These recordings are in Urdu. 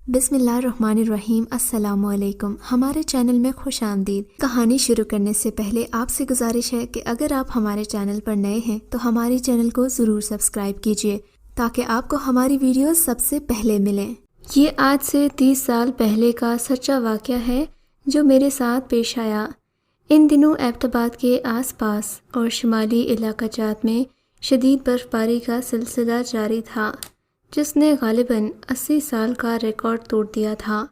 بسم اللہ الرحمن الرحیم۔ السلام علیکم۔ ہمارے چینل میں خوش آمدید۔ کہانی شروع کرنے سے پہلے آپ سے گزارش ہے کہ اگر آپ ہمارے چینل پر نئے ہیں تو ہمارے چینل کو ضرور سبسکرائب کیجیے تاکہ آپ کو ہماری ویڈیوز سب سے پہلے ملیں۔ یہ آج سے 30 سال پہلے کا سچا واقعہ ہے جو میرے ساتھ پیش آیا۔ ان دنوں ایبٹ آباد کے آس پاس اور شمالی علاقہ جات میں شدید برف باری کا سلسلہ جاری تھا جس نے غالباً 80 سال کا ریکارڈ توڑ دیا تھا۔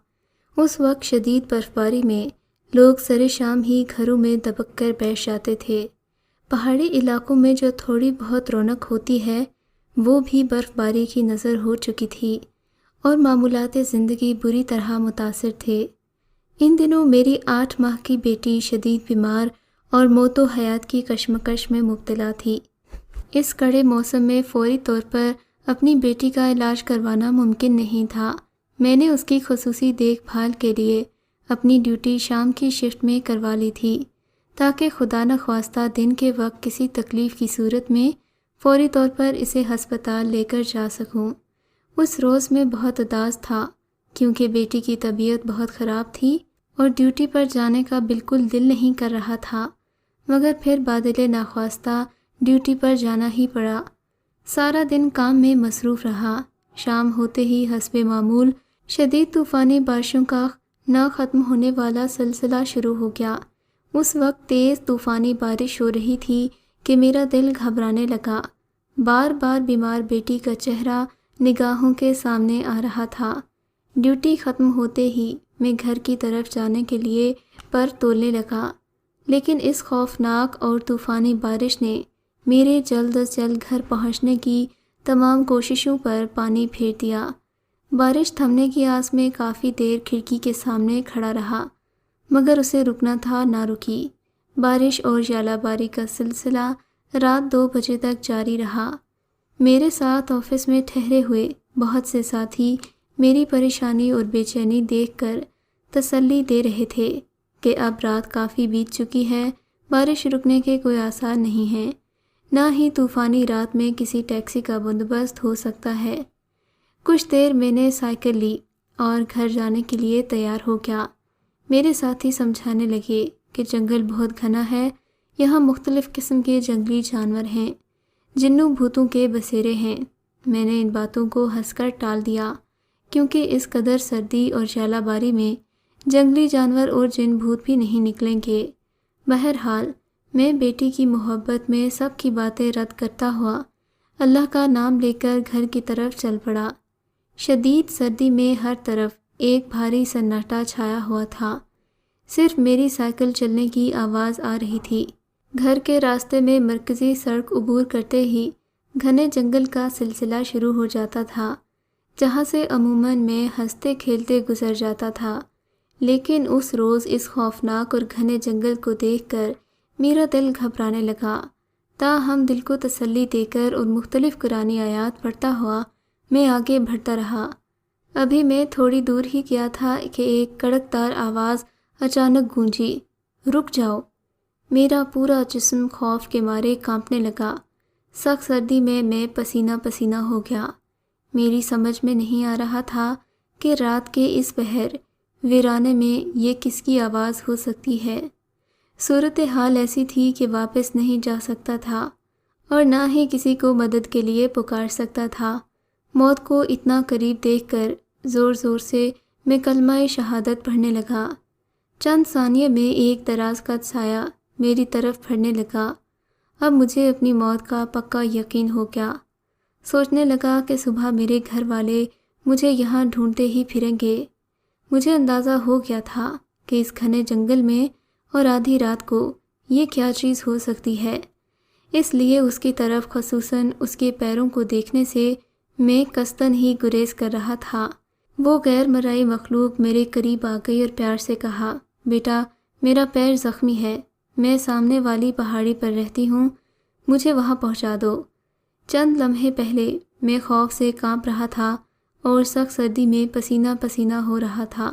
اس وقت شدید برف باری میں لوگ سر شام ہی گھروں میں دبک کر بیٹھ جاتے تھے۔ پہاڑی علاقوں میں جو تھوڑی بہت رونق ہوتی ہے وہ بھی برف باری کی نظر ہو چکی تھی اور معمولات زندگی بری طرح متاثر تھے۔ ان دنوں میری 8 ماہ کی بیٹی شدید بیمار اور موت و حیات کی کشمکش میں مبتلا تھی۔ اس کڑے موسم میں فوری طور پر اپنی بیٹی کا علاج کروانا ممکن نہیں تھا۔ میں نے اس کی خصوصی دیکھ بھال کے لیے اپنی ڈیوٹی شام کی شفٹ میں کروا لی تھی تاکہ خدا نخواستہ دن کے وقت کسی تکلیف کی صورت میں فوری طور پر اسے ہسپتال لے کر جا سکوں۔ اس روز میں بہت اداس تھا کیونکہ بیٹی کی طبیعت بہت خراب تھی اور ڈیوٹی پر جانے کا بالکل دل نہیں کر رہا تھا، مگر پھر بادل ناخواستہ ڈیوٹی پر جانا ہی پڑا۔ سارا دن کام میں مصروف رہا۔ شام ہوتے ہی حسب معمول شدید طوفانی بارشوں کا نہ ختم ہونے والا سلسلہ شروع ہو گیا۔ اس وقت تیز طوفانی بارش ہو رہی تھی کہ میرا دل گھبرانے لگا۔ بار بار بیمار بیٹی کا چہرہ نگاہوں کے سامنے آ رہا تھا۔ ڈیوٹی ختم ہوتے ہی میں گھر کی طرف جانے کے لیے پر تولنے لگا، لیکن اس خوفناک اور طوفانی بارش نے میرے جلد از جلد گھر پہنچنے کی تمام کوششوں پر پانی پھیر دیا۔ بارش تھمنے کی آس میں کافی دیر کھڑکی کے سامنے کھڑا رہا، مگر اسے رکنا تھا نہ رکی۔ بارش اور ژالہ باری کا سلسلہ رات 2 بجے تک جاری رہا۔ میرے ساتھ آفس میں ٹھہرے ہوئے بہت سے ساتھی میری پریشانی اور بے چینی دیکھ کر تسلی دے رہے تھے کہ اب رات کافی بیت چکی ہے، بارش رکنے کے کوئی آثار نہیں ہیں، نہ ہی طوفانی رات میں کسی ٹیکسی کا بندوبست ہو سکتا ہے۔ کچھ دیر میں نے سائیکل لی اور گھر جانے کے لیے تیار ہو گیا۔ میرے ساتھی سمجھانے لگے کہ جنگل بہت گھنا ہے، یہاں مختلف قسم کے جنگلی جانور ہیں، جنوں بھوتوں کے بسیرے ہیں۔ میں نے ان باتوں کو ہنس کر ٹال دیا کیونکہ اس قدر سردی اور ژالہ باری میں جنگلی جانور اور جن بھوت بھی نہیں نکلیں گے۔ بہرحال میں بیٹی کی محبت میں سب کی باتیں رد کرتا ہوا اللہ کا نام لے کر گھر کی طرف چل پڑا۔ شدید سردی میں ہر طرف ایک بھاری سناٹا چھایا ہوا تھا، صرف میری سائیکل چلنے کی آواز آ رہی تھی۔ گھر کے راستے میں مرکزی سڑک عبور کرتے ہی گھنے جنگل کا سلسلہ شروع ہو جاتا تھا جہاں سے عموماً میں ہنستے کھیلتے گزر جاتا تھا، لیکن اس روز اس خوفناک اور گھنے جنگل کو دیکھ کر میرا دل گھبرانے لگا۔ تاہم دل کو تسلی دے کر اور مختلف قرآنی آیات پڑھتا ہوا میں آگے بڑھتا رہا۔ ابھی میں تھوڑی دور ہی گیا تھا کہ ایک کڑکدار آواز اچانک گونجی، رک جاؤ۔ میرا پورا جسم خوف کے مارے کانپنے لگا۔ سخت سردی میں پسینہ پسینہ ہو گیا۔ میری سمجھ میں نہیں آ رہا تھا کہ رات کے اس بحر ویرانے میں یہ کس کی آواز ہو سکتی ہے۔ صورتحال ایسی تھی کہ واپس نہیں جا سکتا تھا اور نہ ہی کسی کو مدد کے لیے پکار سکتا تھا۔ موت کو اتنا قریب دیکھ کر زور زور سے میں کلمہ شہادت پڑھنے لگا۔ چند ثانیے میں ایک دراز کا سایہ میری طرف پھرنے لگا۔ اب مجھے اپنی موت کا پکا یقین ہو گیا۔ سوچنے لگا کہ صبح میرے گھر والے مجھے یہاں ڈھونڈتے ہی پھریں گے۔ مجھے اندازہ ہو گیا تھا کہ اس گھنے جنگل میں اور آدھی رات کو یہ کیا چیز ہو سکتی ہے، اس لیے اس کی طرف خصوصاً اس کے پیروں کو دیکھنے سے میں قصداً ہی گریز کر رہا تھا۔ وہ غیر مرئی مخلوق میرے قریب آ گئی اور پیار سے کہا، بیٹا میرا پیر زخمی ہے، میں سامنے والی پہاڑی پر رہتی ہوں، مجھے وہاں پہنچا دو۔ چند لمحے پہلے میں خوف سے کانپ رہا تھا اور سخت سردی میں پسینہ پسینہ ہو رہا تھا،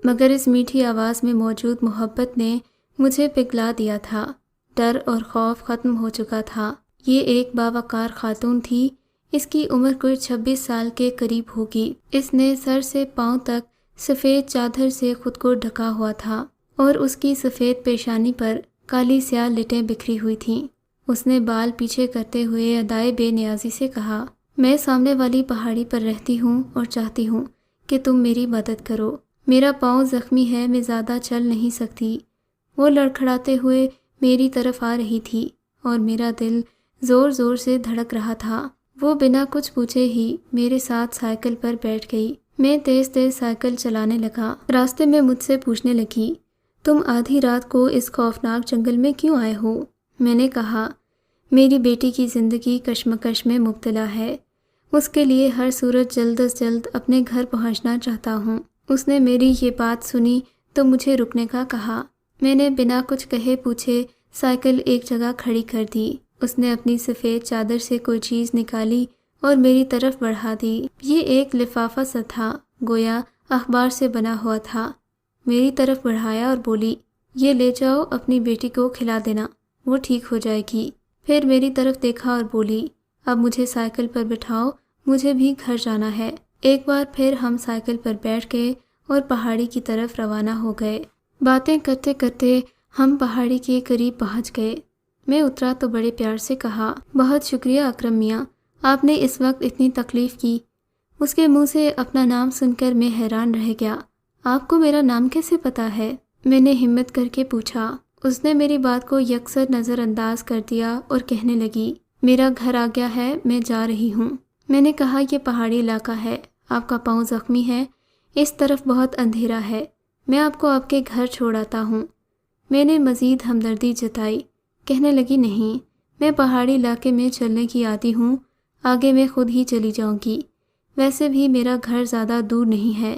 مگر اس میٹھی آواز میں موجود محبت نے مجھے پگھلا دیا تھا۔ ڈر اور خوف ختم ہو چکا تھا۔ یہ ایک باوقار خاتون تھی، اس کی عمر کوئی 26 سال کے قریب ہوگی۔ اس نے سر سے پاؤں تک سفید چادر سے خود کو ڈھکا ہوا تھا اور اس کی سفید پیشانی پر کالی سیاہ لٹیں بکھری ہوئی تھیں۔ اس نے بال پیچھے کرتے ہوئے ادائے بے نیازی سے کہا، میں سامنے والی پہاڑی پر رہتی ہوں اور چاہتی ہوں کہ تم میری مدد کرو۔ میرا پاؤں زخمی ہے، میں زیادہ چل نہیں سکتی۔ وہ لڑکھڑاتے ہوئے میری طرف آ رہی تھی اور میرا دل زور زور سے دھڑک رہا تھا۔ وہ بنا کچھ پوچھے ہی میرے ساتھ سائیکل پر بیٹھ گئی۔ میں تیز تیز سائیکل چلانے لگا۔ راستے میں مجھ سے پوچھنے لگی، تم آدھی رات کو اس خوفناک جنگل میں کیوں آئے ہو؟ میں نے کہا، میری بیٹی کی زندگی کشمکش میں مبتلا ہے، اس کے لیے ہر صورت جلد از جلد اپنے گھر پہنچنا چاہتا ہوں۔ اس نے میری یہ بات سنی تو مجھے رکنے کا کہا۔ میں نے بنا کچھ کہے پوچھے سائیکل ایک جگہ کھڑی کر دی۔ اس نے اپنی سفید چادر سے کوئی چیز نکالی اور میری طرف بڑھا دی۔ یہ ایک لفافہ سا تھا، گویا اخبار سے بنا ہوا تھا۔ میری طرف بڑھایا اور بولی، یہ لے جاؤ، اپنی بیٹی کو کھلا دینا، وہ ٹھیک ہو جائے گی۔ پھر میری طرف دیکھا اور بولی، اب مجھے سائیکل پر بٹھاؤ، مجھے بھی گھر جانا ہے۔ ایک بار پھر ہم سائیکل پر بیٹھ گئے اور پہاڑی کی طرف روانہ ہو گئے۔ باتیں کرتے کرتے ہم پہاڑی کے قریب پہنچ گئے۔ میں اترا تو بڑے پیار سے کہا، بہت شکریہ اکرم میاں، آپ نے اس وقت اتنی تکلیف کی۔ اس کے منہ سے اپنا نام سن کر میں حیران رہ گیا۔ آپ کو میرا نام کیسے پتا ہے؟ میں نے ہمت کر کے پوچھا۔ اس نے میری بات کو یکسر نظر انداز کر دیا اور کہنے لگی، میرا گھر آ گیا ہے، میں جا رہی ہوں۔ میں نے کہا، یہ پہاڑی علاقہ ہے، آپ کا پاؤں زخمی ہے، اس طرف بہت اندھیرا ہے، میں آپ کو آپ کے گھر چھوڑ آتا ہوں۔ میں نے مزید ہمدردی جتائی۔ کہنے لگی، نہیں، میں پہاڑی علاقے میں چلنے کی عادی ہوں، آگے میں خود ہی چلی جاؤں گی، ویسے بھی میرا گھر زیادہ دور نہیں ہے۔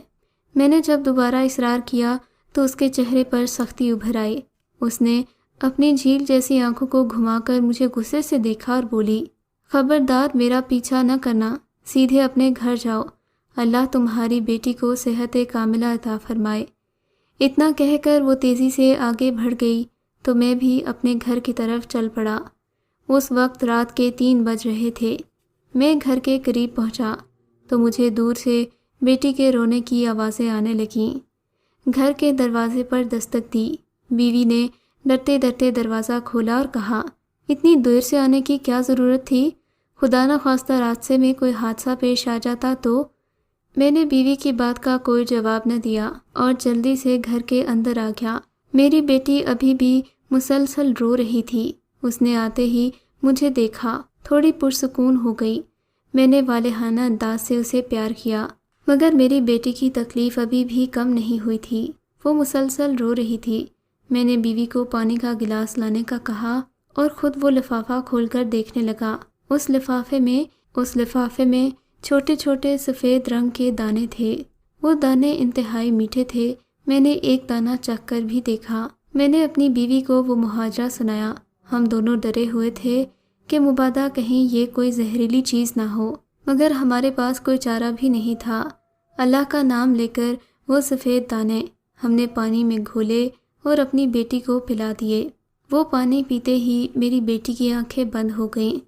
میں نے جب دوبارہ اصرار کیا تو اس کے چہرے پر سختی ابھر آئی۔ اس نے اپنی جھیل جیسی آنکھوں کو گھما کر مجھے غصے سے دیکھا اور بولی، خبردار میرا پیچھا نہ کرنا، سیدھے اپنے گھر جاؤ، اللہ تمہاری بیٹی کو صحت کاملہ عطا فرمائے۔ اتنا کہہ کر وہ تیزی سے آگے بڑھ گئی تو میں بھی اپنے گھر کی طرف چل پڑا۔ اس وقت رات کے 3 بج رہے تھے۔ میں گھر کے قریب پہنچا تو مجھے دور سے بیٹی کے رونے کی آوازیں آنے لگیں۔ گھر کے دروازے پر دستک دی۔ بیوی نے ڈرتے ڈرتے دروازہ کھولا اور کہا، اتنی دیر سے آنے کی کیا ضرورت تھی؟ خدا نہ خواستہ راستے میں کوئی حادثہ پیش آ جاتا تو؟ میں نے بیوی کی بات کا کوئی جواب نہ دیا اور جلدی سے گھر کے اندر آ گیا۔ میری بیٹی ابھی بھی مسلسل رو رہی تھی۔ اس نے آتے ہی مجھے دیکھا، تھوڑی پرسکون ہو گئی۔ میں نے والہانہ انداز سے اسے پیار کیا، مگر میری بیٹی کی تکلیف ابھی بھی کم نہیں ہوئی تھی۔ وہ مسلسل رو رہی تھی۔ میں نے بیوی کو پانی کا گلاس لانے کا کہا اور خود وہ لفافہ کھول کر دیکھنے لگا۔ اس لفافے میں چھوٹے چھوٹے سفید رنگ کے دانے تھے۔ وہ دانے انتہائی میٹھے تھے۔ میں نے ایک دانہ چکھ کر بھی دیکھا۔ میں نے اپنی بیوی کو وہ مہاجرہ سنایا۔ ہم دونوں ڈرے ہوئے تھے کہ مبادا کہیں یہ کوئی زہریلی چیز نہ ہو، مگر ہمارے پاس کوئی چارہ بھی نہیں تھا۔ اللہ کا نام لے کر وہ سفید دانے ہم نے پانی میں گھولے اور اپنی بیٹی کو پلا دیے۔ وہ پانی پیتے ہی میری بیٹی کی آنکھیں بند ہو گئیں۔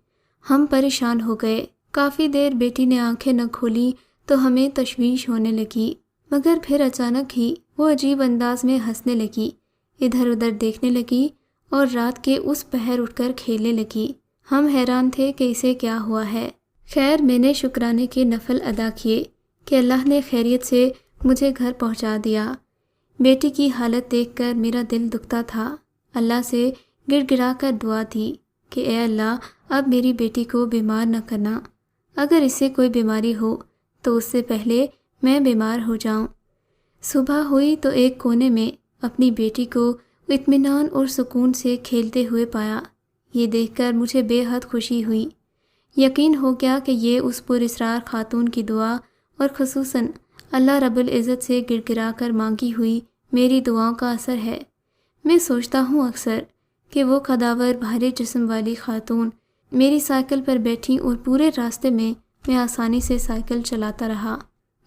ہم پریشان ہو گئے۔ کافی دیر بیٹی نے آنکھیں نہ کھولی تو ہمیں تشویش ہونے لگی، مگر پھر اچانک ہی وہ عجیب انداز میں ہنسنے لگی، ادھر ادھر دیکھنے لگی اور رات کے اس پہر اٹھ کر کھیلنے لگی۔ ہم حیران تھے کہ اسے کیا ہوا ہے۔ خیر، میں نے شکرانے کے نفل ادا کیے کہ اللہ نے خیریت سے مجھے گھر پہنچا دیا۔ بیٹی کی حالت دیکھ کر میرا دل دکھتا تھا۔ اللہ سے گڑ گڑا کر دعا دی کہ اے اللہ، اب میری بیٹی کو بیمار نہ کرنا، اگر اسے کوئی بیماری ہو تو اس سے پہلے میں بیمار ہو جاؤں۔ صبح ہوئی تو ایک کونے میں اپنی بیٹی کو اطمینان اور سکون سے کھیلتے ہوئے پایا۔ یہ دیکھ کر مجھے بے حد خوشی ہوئی۔ یقین ہو گیا کہ یہ اس پراسرار خاتون کی دعا اور خصوصاً اللہ رب العزت سے گڑ گڑا کر مانگی ہوئی میری دعاؤں کا اثر ہے۔ میں سوچتا ہوں اکثر کہ وہ قداور بھاری جسم والی خاتون میری سائیکل پر بیٹھی اور پورے راستے میں آسانی سے سائیکل چلاتا رہا۔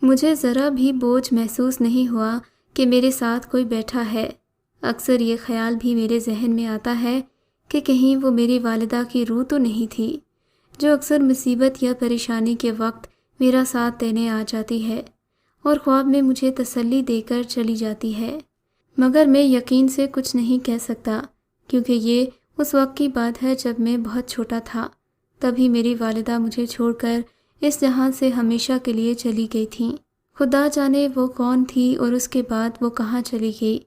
مجھے ذرا بھی بوجھ محسوس نہیں ہوا کہ میرے ساتھ کوئی بیٹھا ہے۔ اکثر یہ خیال بھی میرے ذہن میں آتا ہے کہ کہیں وہ میری والدہ کی روح تو نہیں تھی جو اکثر مصیبت یا پریشانی کے وقت میرا ساتھ دینے آ جاتی ہے اور خواب میں مجھے تسلی دے کر چلی جاتی ہے، مگر میں یقین سے کچھ نہیں کہہ سکتا کیونکہ یہ اس وقت کی بات ہے جب میں بہت چھوٹا تھا۔ تبھی میری والدہ مجھے چھوڑ کر اس جہان سے ہمیشہ کے لیے چلی گئی تھیں۔ خدا جانے وہ کون تھی اور اس کے بعد وہ کہاں چلی گئی،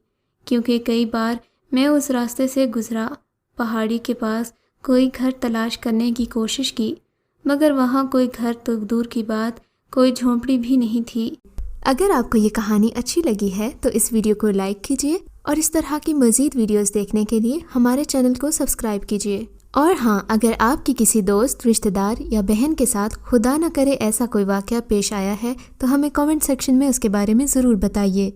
کیونکہ کئی بار میں اس راستے سے گزرا، پہاڑی کے پاس کوئی گھر تلاش کرنے کی کوشش کی، مگر وہاں کوئی گھر تو دور کی بات کوئی جھونپڑی بھی نہیں تھی۔ اگر آپ کو یہ کہانی اچھی لگی ہے تو اس ویڈیو کو لائک کیجیے اور اس طرح کی مزید ویڈیوز دیکھنے کے لیے ہمارے چینل کو سبسکرائب کیجیے۔ اور ہاں، اگر آپ کی کسی دوست، رشتہ دار یا بہن کے ساتھ خدا نہ کرے ایسا کوئی واقعہ پیش آیا ہے تو ہمیں کامنٹ سیکشن میں اس کے بارے میں ضرور بتائیے۔